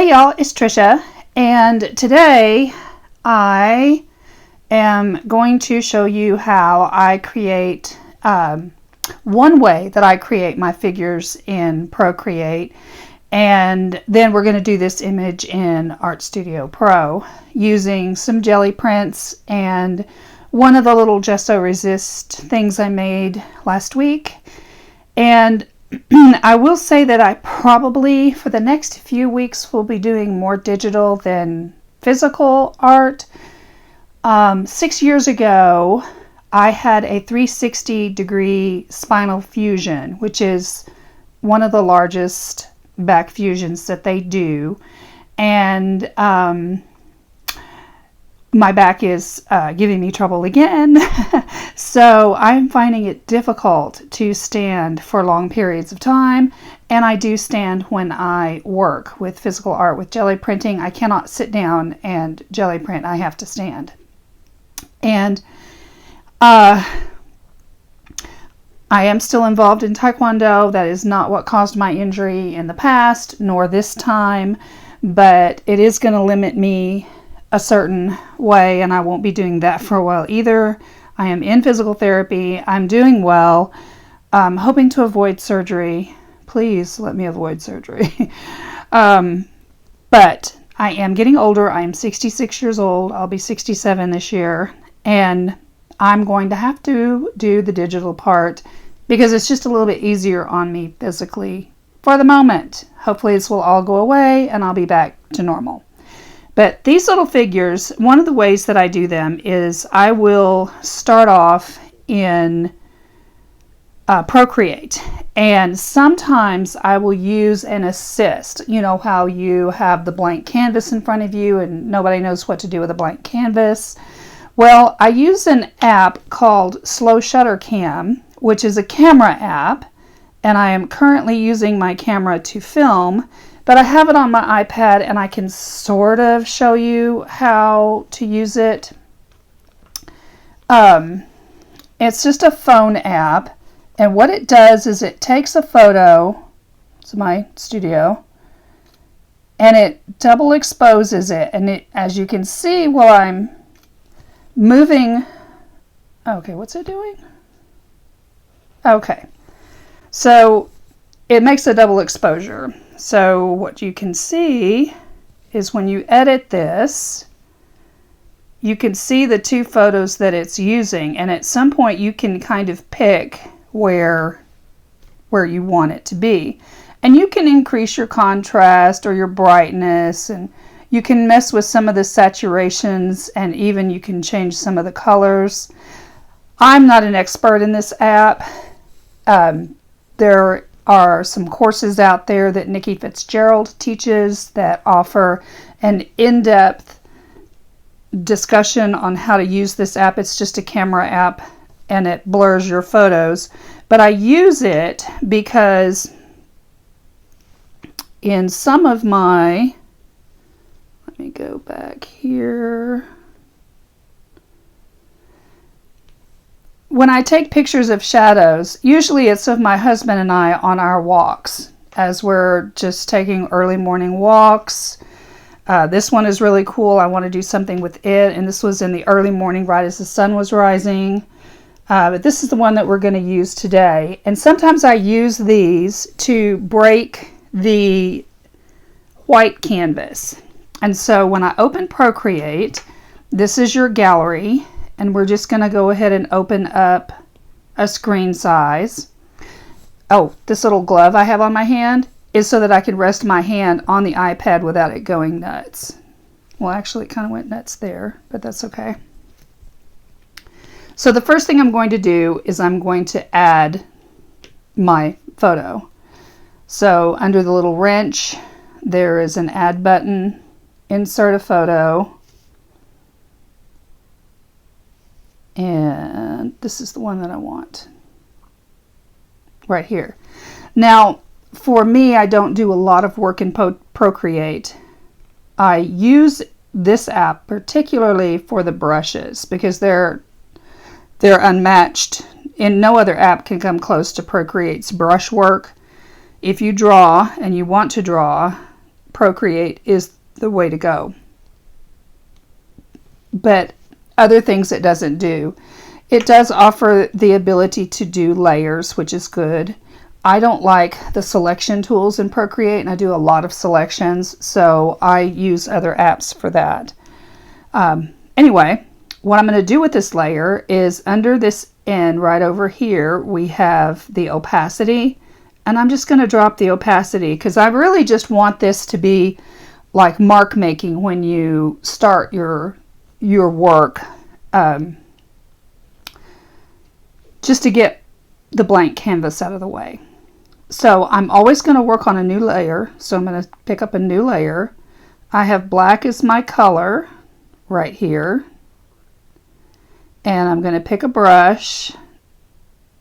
Hey y'all, it's Trisha, and today I am going to show you how I create, one way that I create my figures in Procreate, and then we're going to do this image in Art Studio Pro using some jelly prints and one of the little gesso resist things I made last week. And I will say that I probably for the next few weeks will be doing more digital than physical art. 6 years ago, I had a 360-degree spinal fusion, which is one of the largest back fusions that they do. And my back is giving me trouble again. So I'm finding it difficult to stand for long periods of time. And I do stand when I work with physical art with jelly printing. I cannot sit down and jelly print. I have to stand. And I am still involved in Taekwondo. That is not what caused my injury in the past, nor this time. But it is going to limit me a certain way, and I won't be doing that for a while either. I am in physical therapy. I'm doing well. I'm hoping to avoid surgery. Please let me avoid surgery. But I am getting older. I am 66 years old. I'll be 67 this year, and I'm going to have to do the digital part because it's just a little bit easier on me physically for the moment. Hopefully this will all go away and I'll be back to normal. But these little figures, one of the ways that I do them is I will start off in Procreate. And sometimes I will use an assist. You know how you have the blank canvas in front of you and nobody knows what to do with a blank canvas. Well, I use an app called Slow Shutter Cam, which is a camera app. And I am currently using my camera to film. But I have it on my iPad and I can sort of show you how to use it. It's just a phone app, and what it does is it takes a photo, it's my studio, and it double exposes it. And it, as you can see while I'm moving, okay, what's it doing? Okay, so it makes a double exposure. So what you can see is when you edit this, you can see the two photos that it's using, and at some point you can kind of pick where you want it to be. And you can increase your contrast or your brightness, and you can mess with some of the saturations, and even you can change some of the colors. I'm not an expert in this app. There are some courses out there that Nikki Fitzgerald teaches that offer an in-depth discussion on how to use this app. It's just a camera app and it blurs your photos. But I use it because in some of my, let me go back here. When I take pictures of shadows, usually it's of my husband and I on our walks as we're just taking early morning walks. This one is really cool. I want to do something with it, and this was in the early morning right as the sun was rising. But this is the one that we're going to use today. And sometimes I use these to break the white canvas. And so when I open Procreate, this is your gallery. And we're just going to go ahead and open up a screen size. Oh, this little glove I have on my hand is so that I can rest my hand on the iPad without it going nuts. Well, actually, it kind of went nuts there, but that's okay. So the first thing I'm going to do is I'm going to add my photo. So under the little wrench, there is an add button, insert a photo. And this is the one that I want right here. Now, for me, I don't do a lot of work in Procreate. I use this app particularly for the brushes because they're unmatched. And no other app can come close to Procreate's brush work. If you draw and you want to draw, Procreate is the way to go. But other things it doesn't do. It does offer the ability to do layers, which is good. I don't like the selection tools in Procreate, and I do a lot of selections, so I use other apps for that. Anyway, what I'm going to do with this layer is under this end right over here, we have the opacity, and I'm just going to drop the opacity because I really just want this to be like mark making when you start your work, just to get the blank canvas out of the way. So I'm always going to work on a new layer, so I'm going to pick up a new layer. I have black as my color right here, and I'm going to pick a brush,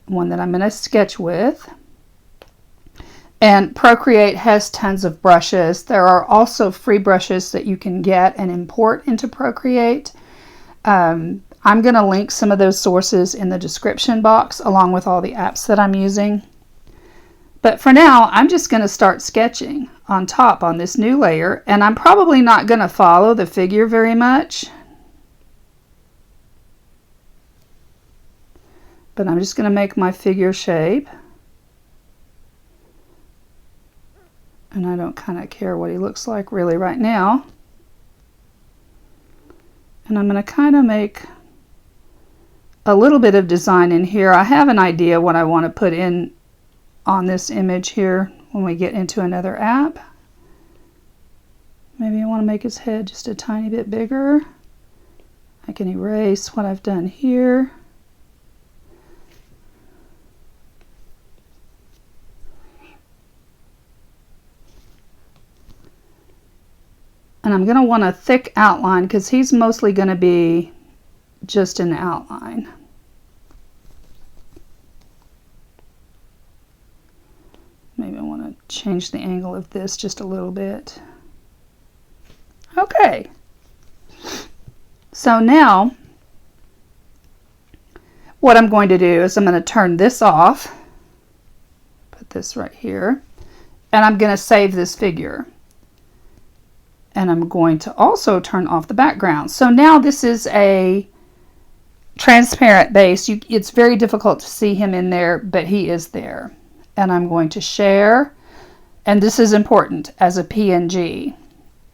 one that I'm going to sketch with. And Procreate has tons of brushes. There are also free brushes that you can get and import into Procreate. I'm going to link some of those sources in the description box along with all the apps that I'm using. But for now, I'm just going to start sketching on top on this new layer, and I'm probably not going to follow the figure very much. But I'm just going to make my figure shape. And I don't kind of care what he looks like really right now. And I'm going to kind of make a little bit of design in here. I have an idea what I want to put in on this image here when we get into another app. Maybe I want to make his head just a tiny bit bigger. I can erase what I've done here. And I'm going to want a thick outline because he's mostly going to be just an outline. Maybe I want to change the angle of this just a little bit. Okay. So now what I'm going to do is I'm going to turn this off. Put this right here. And I'm going to save this figure. And I'm going to also turn off the background. So now this is a transparent base. It's very difficult to see him in there, but he is there. And I'm going to share, and this is important, as a PNG.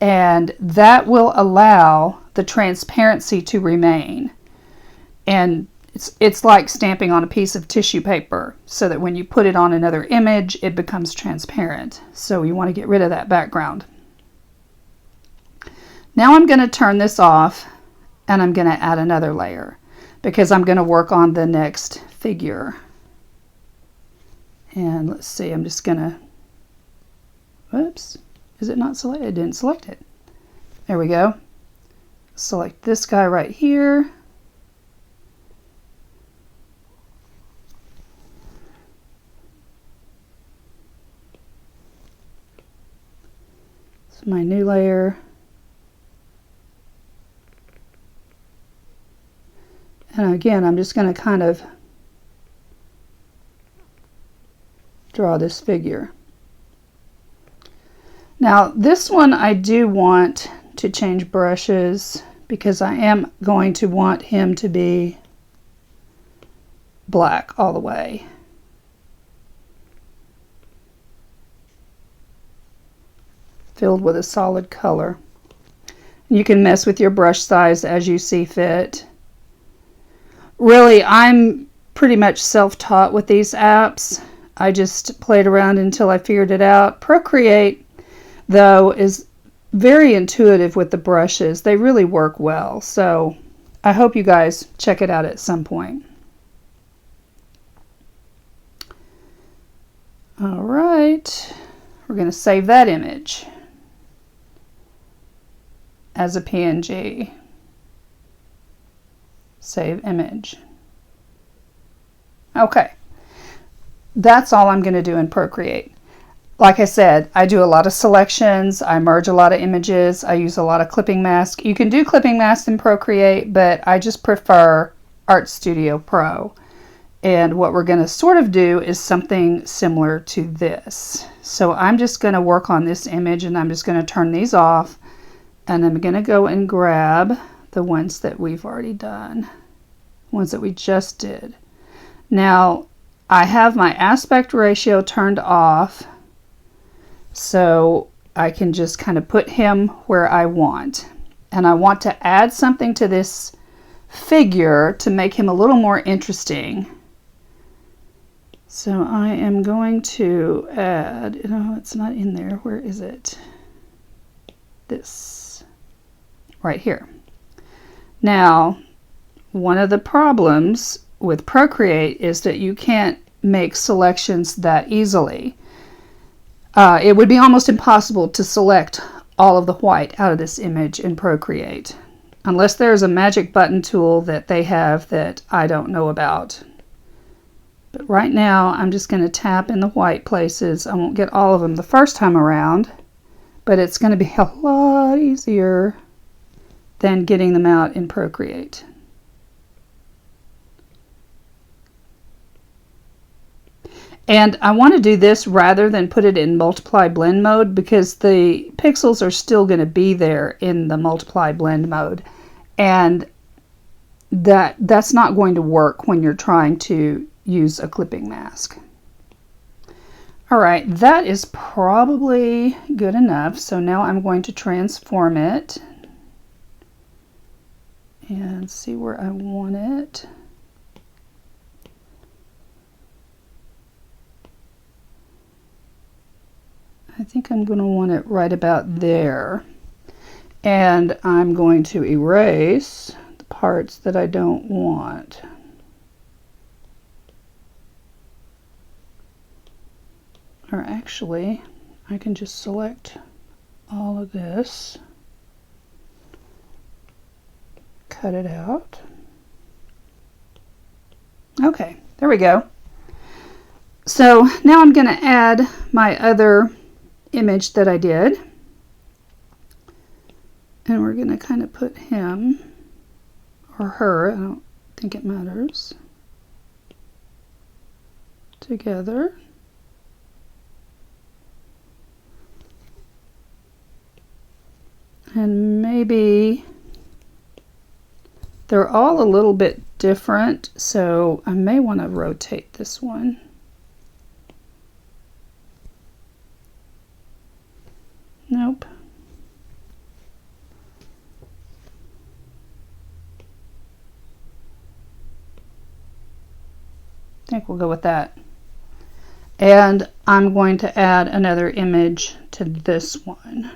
And that will allow the transparency to remain. And it's like stamping on a piece of tissue paper, so that when you put it on another image, it becomes transparent. So you want to get rid of that background. Now I'm going to turn this off, and I'm going to add another layer because I'm going to work on the next figure. And let's see, I'm just going to, whoops, is it not selected? I didn't select it. There we go. Select this guy right here. So my new layer. And again, I'm just going to kind of draw this figure. Now this one I do want to change brushes because I am going to want him to be black all the way. Filled with a solid color. You can mess with your brush size as you see fit. Really, I'm pretty much self-taught with these apps. I just played around until I figured it out. Procreate, though, is very intuitive with the brushes. They really work well. So I hope you guys check it out at some point. All right, we're going to save that image as a PNG. Save image. Okay, that's all I'm going to do in Procreate. Like I said, I do a lot of selections, I merge a lot of images, I use a lot of clipping mask. You can do clipping mask in Procreate, but I just prefer Art Studio Pro. And what we're going to sort of do is something similar to this. So I'm just going to work on this image, and I'm just going to turn these off, and I'm going to go and grab the ones that we've already done, ones that we just did. Now I have my aspect ratio turned off, so I can just kind of put him where I want. And I want to add something to this figure to make him a little more interesting. So I am going to add, no, it's not in there. Where is it? This, right here. Now, one of the problems with Procreate is that you can't make selections that easily. It would be almost impossible to select all of the white out of this image in Procreate, unless there's a magic button tool that they have that I don't know about. But right now I'm just going to tap in the white places. I won't get all of them the first time around, but it's going to be a lot easier than getting them out in Procreate. And I want to do this rather than put it in multiply blend mode, because the pixels are still going to be there in the multiply blend mode, and that's not going to work when you're trying to use a clipping mask. All right, that is probably good enough. So now I'm going to transform it and see where I want it. I think I'm going to want it right about there. And I'm going to erase the parts that I don't want. Or actually, I can just select all of this, cut it out. Okay, there we go. So now I'm going to add my other image that I did, and we're going to kind of put him or her, I don't think it matters, together. And maybe they're all a little bit different, so I may want to rotate this one. Nope. I think we'll go with that. And I'm going to add another image to this one.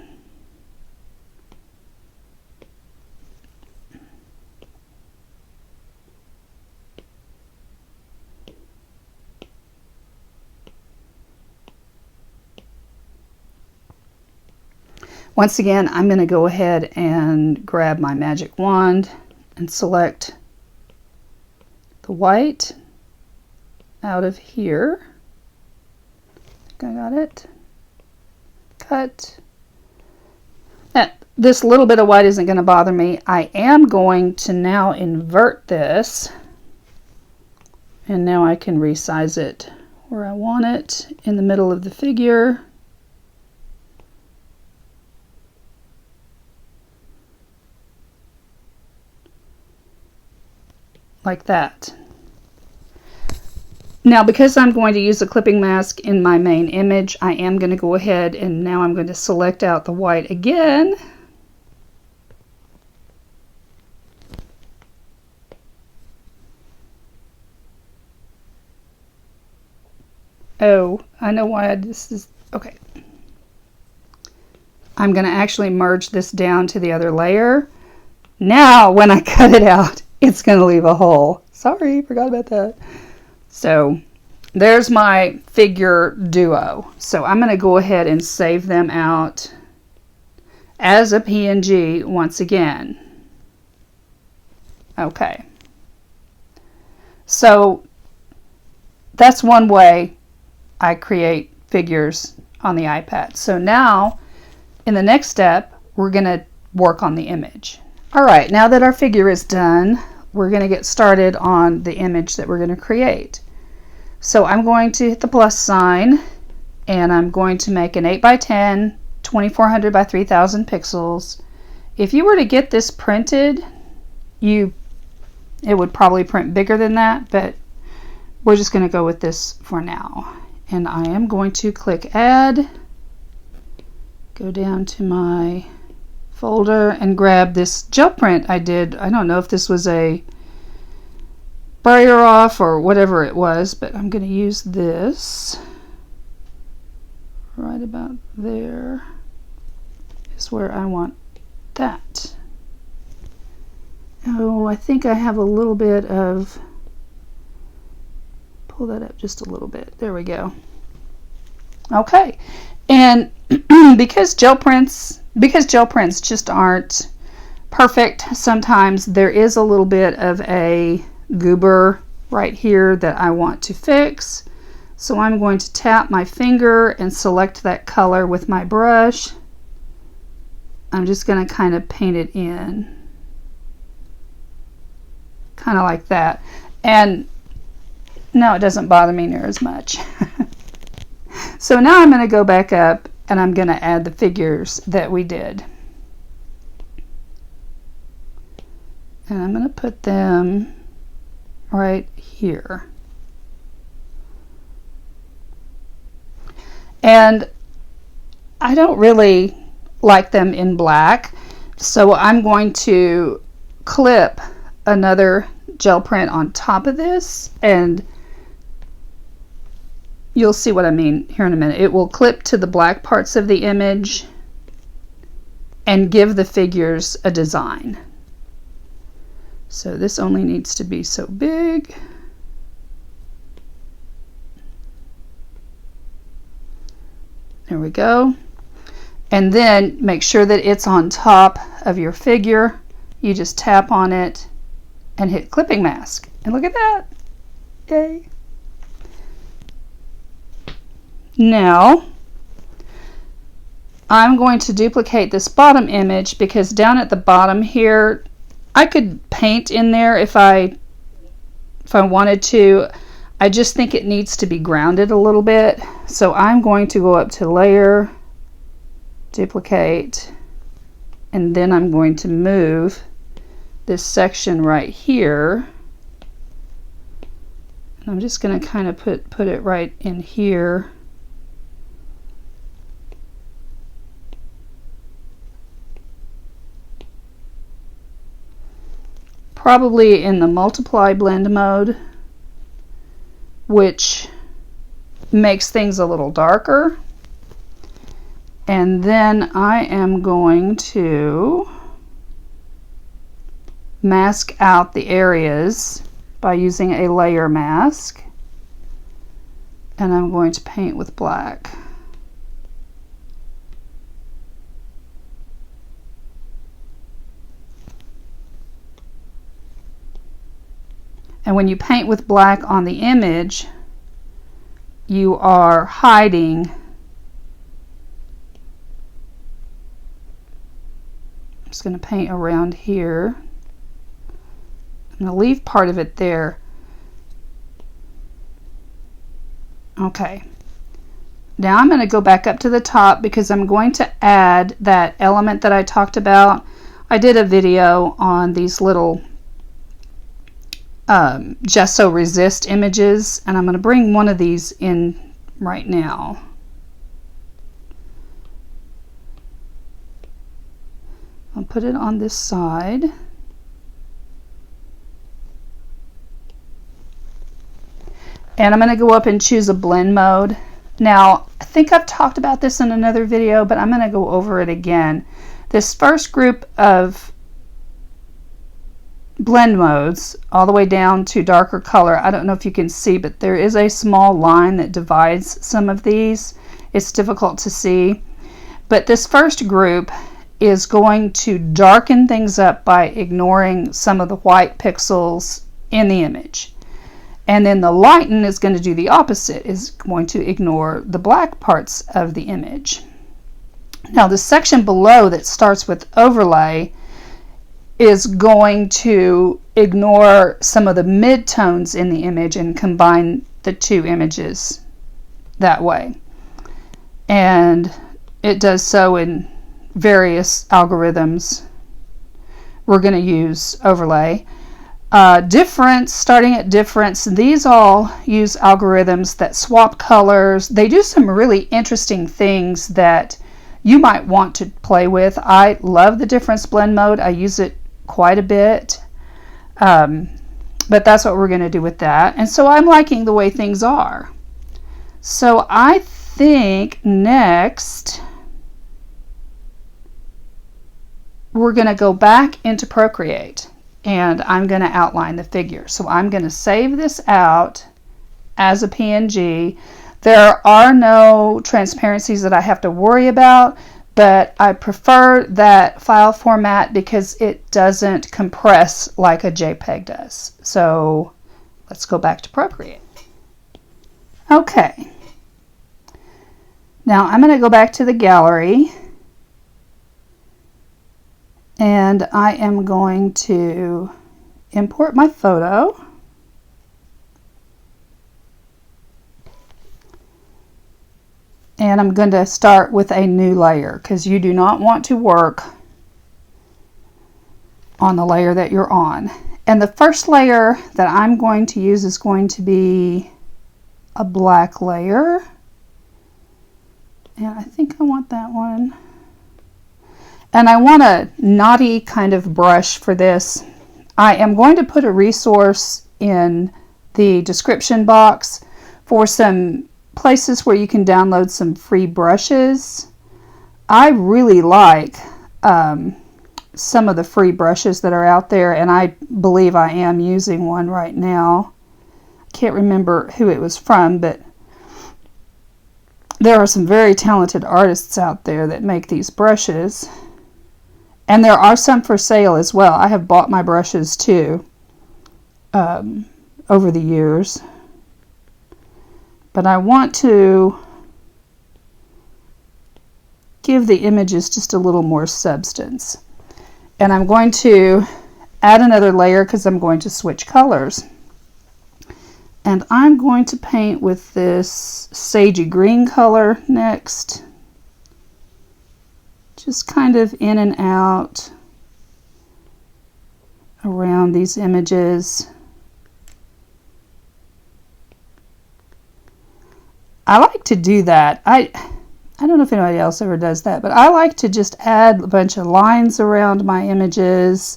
Once again, I'm going to go ahead and grab my magic wand and select the white out of here. I think I got it. Cut. This little bit of white isn't going to bother me. I am going to now invert this, and now I can resize it where I want it in the middle of the figure. Like that. Now, because I'm going to use a clipping mask in my main image, I am going to go ahead and now I'm going to select out the white again. Oh, I know why this is, okay. I'm going to actually merge this down to the other layer. Now, when I cut it out, it's going to leave a hole. Sorry, forgot about that. So there's my figure duo. So I'm going to go ahead and save them out as a PNG once again. Okay. So that's one way I create figures on the iPad. So now in the next step, we're going to work on the image. All right, now that our figure is done, we're going to get started on the image that we're going to create. So I'm going to hit the plus sign, and I'm going to make an 8x10, 2400 by 3000 pixels. If you were to get this printed, it would probably print bigger than that, but we're just going to go with this for now. And I am going to click add, go down to my folder and grab this gel print I did. I don't know if this was a barrier off or whatever it was, but I'm going to use this right about there is where I want that. Oh, I think I have a little bit of, pull that up just a little bit. There we go. Okay, and because gel prints just aren't perfect, sometimes there is a little bit of a goober right here that I want to fix. So I'm going to tap my finger and select that color with my brush. I'm just going to kind of paint it in, kind of like that. And no, it doesn't bother me near as much. So now I'm going to go back up and I'm going to add the figures that we did. And I'm going to put them right here. And I don't really like them in black, so I'm going to clip another gel print on top of this, and you'll see what I mean here in a minute. It will clip to the black parts of the image and give the figures a design. So this only needs to be so big. There we go. And then make sure that it's on top of your figure. You just tap on it and hit clipping mask. And look at that. Yay. Now, I'm going to duplicate this bottom image because down at the bottom here, I could paint in there if I wanted to. I just think it needs to be grounded a little bit. So I'm going to go up to Layer, Duplicate, and then I'm going to move this section right here. And I'm just going to kind of put it right in here. Probably in the multiply blend mode, which makes things a little darker. And then I am going to mask out the areas by using a layer mask. And I'm going to paint with black. And when you paint with black on the image, you are hiding. I'm just going to paint around here. I'm going to leave part of it there. Okay. Now I'm going to go back up to the top because I'm going to add that element that I talked about. I did a video on these little gesso resist images, and I'm going to bring one of these in right now. I'll put it on this side. And I'm going to go up and choose a blend mode. Now, I think I've talked about this in another video, but I'm going to go over it again. This first group of blend modes all the way down to darker color, I don't know if you can see, but there is a small line that divides some of these. It's difficult to see, but this first group is going to darken things up by ignoring some of the white pixels in the image, and then the lighten is going to do the opposite, is going to ignore the black parts of the image. Now the section below that starts with overlay is going to ignore some of the midtones in the image and combine the two images that way. And it does so in various algorithms. We're going to use overlay. Difference, starting at difference, these all use algorithms that swap colors. They do some really interesting things that you might want to play with. I love the difference blend mode. I use it quite a bit. But that's what we're going to do with that. And so I'm liking the way things are. So I think next we're going to go back into Procreate and I'm going to outline the figure. So I'm going to save this out as a PNG. There are no transparencies that I have to worry about, but I prefer that file format because it doesn't compress like a JPEG does. So let's go back to Procreate. Okay. Now I'm going to go back to the gallery and I am going to import my photo. And I'm going to start with a new layer because you do not want to work on the layer that you're on. And the first layer that I'm going to use is going to be a black layer. And I think I want that one. And I want a knotty kind of brush for this. I am going to put a resource in the description box for some places where you can download some free brushes. I really like some of the free brushes that are out there, and I believe I am using one right now. I can't remember who it was from, but there are some very talented artists out there that make these brushes. And there are some for sale as well. I have bought my brushes too over the years. But I want to give the images just a little more substance. And I'm going to add another layer because I'm going to switch colors. And I'm going to paint with this sagey green color next. Just kind of in and out around these images. I like to do that. I don't know if anybody else ever does that, but I like to just add a bunch of lines around my images.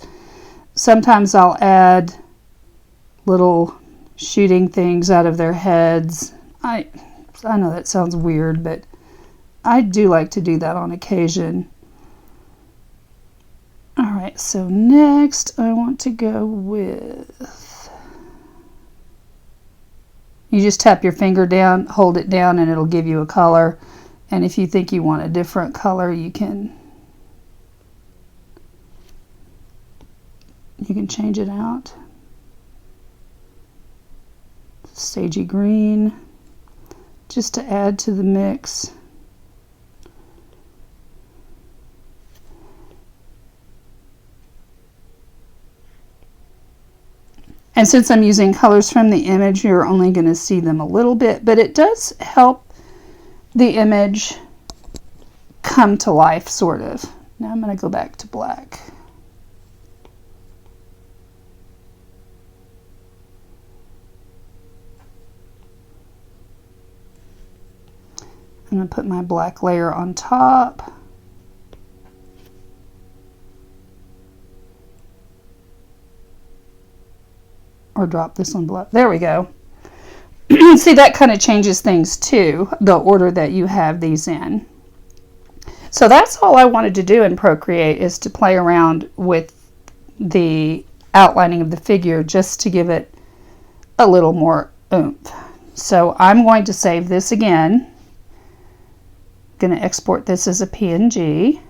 Sometimes I'll add little shooting things out of their heads. I know that sounds weird, but I do like to do that on occasion. Alright, so next I want to go with... You just tap your finger down, hold it down, and it'll give you a color. And if you think you want a different color, you can change it out. Sagey green, just to add to the mix. And since I'm using colors from the image, you're only going to see them a little bit, but it does help the image come to life, sort of. Now I'm going to go back to black. I'm going to put my black layer on top. Or drop this one below. There we go. See, that kind of changes things too, the order that you have these in. So that's all I wanted to do in Procreate, is to play around with the outlining of the figure just to give it a little more oomph. So I'm going to save this again. I'm going to export this as a PNG.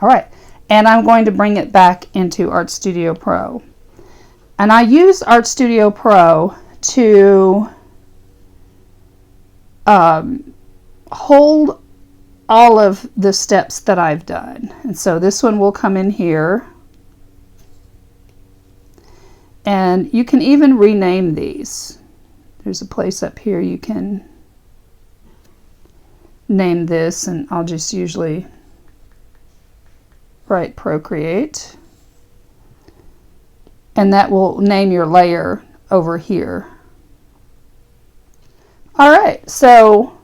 All right. And I'm going to bring it back into Art Studio Pro. And I use Art Studio Pro to hold all of the steps that I've done. And so this one will come in here. And you can even rename these. There's a place up here you can name this, and I'll just usually write Procreate. And that will name your layer over here. All right, so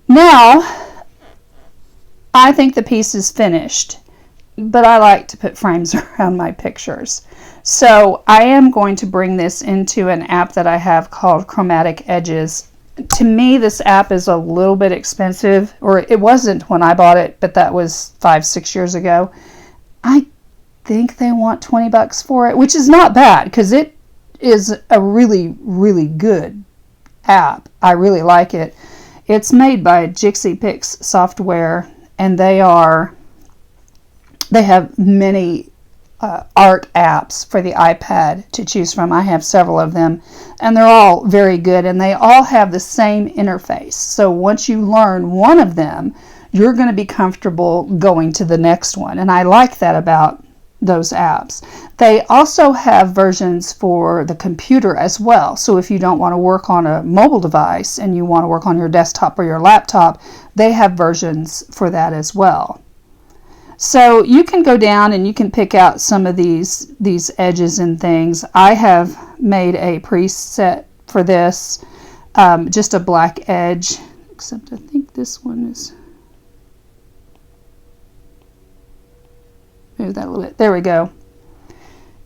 now I think the piece is finished, but I like to put frames around my pictures. So I am going to bring this into an app that I have called Chromatic Edges. To me, this app is a little bit expensive, or it wasn't when I bought it, but that was 5-6 years ago. I think they want 20 bucks for it, which is not bad because it is a really, really good app. I really like it. It's made by JixiePix software, and they have many art apps for the iPad to choose from. I have several of them, and they're all very good, and they all have the same interface. So once you learn one of them, you're going to be comfortable going to the next one, and I like that about those apps. They also have versions for the computer as well. So if you don't want to work on a mobile device and you want to work on your desktop or your laptop, they have versions for that as well. So you can go down and you can pick out some of these edges and things. I have made a preset for this, just a black edge, except I think this one is, move that a little bit. There we go.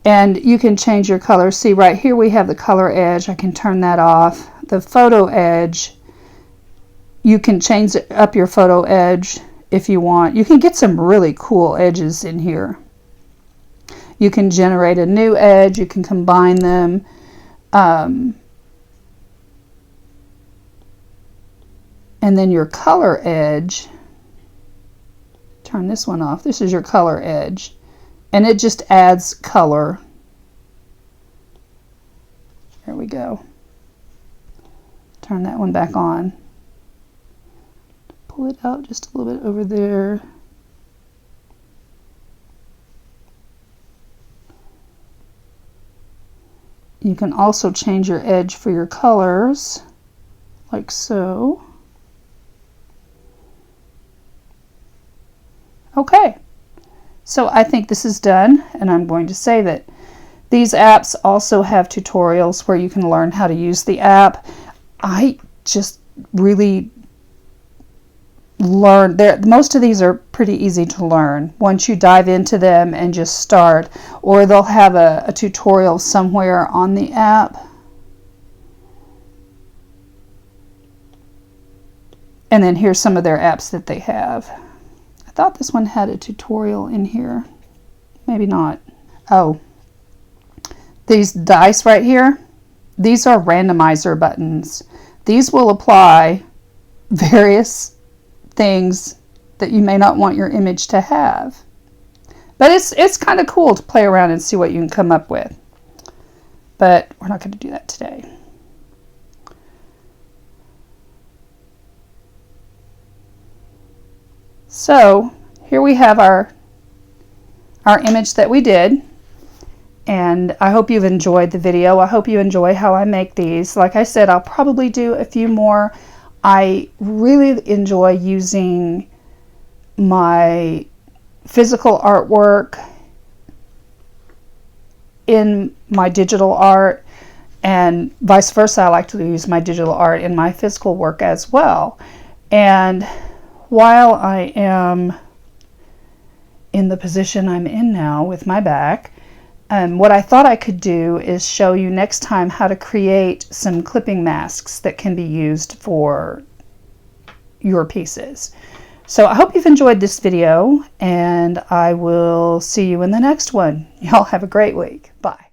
And you can change your color. See right here we have the color edge. I can turn that off. The photo edge, you can change up your photo edge if you want. You can get some really cool edges in here. You can generate a new edge. You can combine them. And then your color edge, turn this one off. This is your color edge, and it just adds color. There we go. Turn that one back on. Pull it out just a little bit over there. You can also change your edge for your colors, like so. Okay, so I think this is done, and I'm going to save it. These apps also have tutorials where you can learn how to use the app. I just really learned there. Most of these are pretty easy to learn once you dive into them and just start, or they'll have a tutorial somewhere on the app. And then here's some of their apps that they have. I thought this one had a tutorial in here. Maybe not. Oh, these dice right here, these are randomizer buttons. These will apply various things that you may not want your image to have. But it's kind of cool to play around and see what you can come up with. But we're not going to do that today. So here we have our image that we did, and I hope you've enjoyed the video. I hope you enjoy how I make these. Like I said, I'll probably do a few more. I really enjoy using my physical artwork in my digital art, and vice versa. I like to use my digital art in my physical work as well. And while I am in the position I'm in now with my back, what I thought I could do is show you next time how to create some clipping masks that can be used for your pieces. So I hope you've enjoyed this video, and I will see you in the next one. Y'all have a great week. Bye.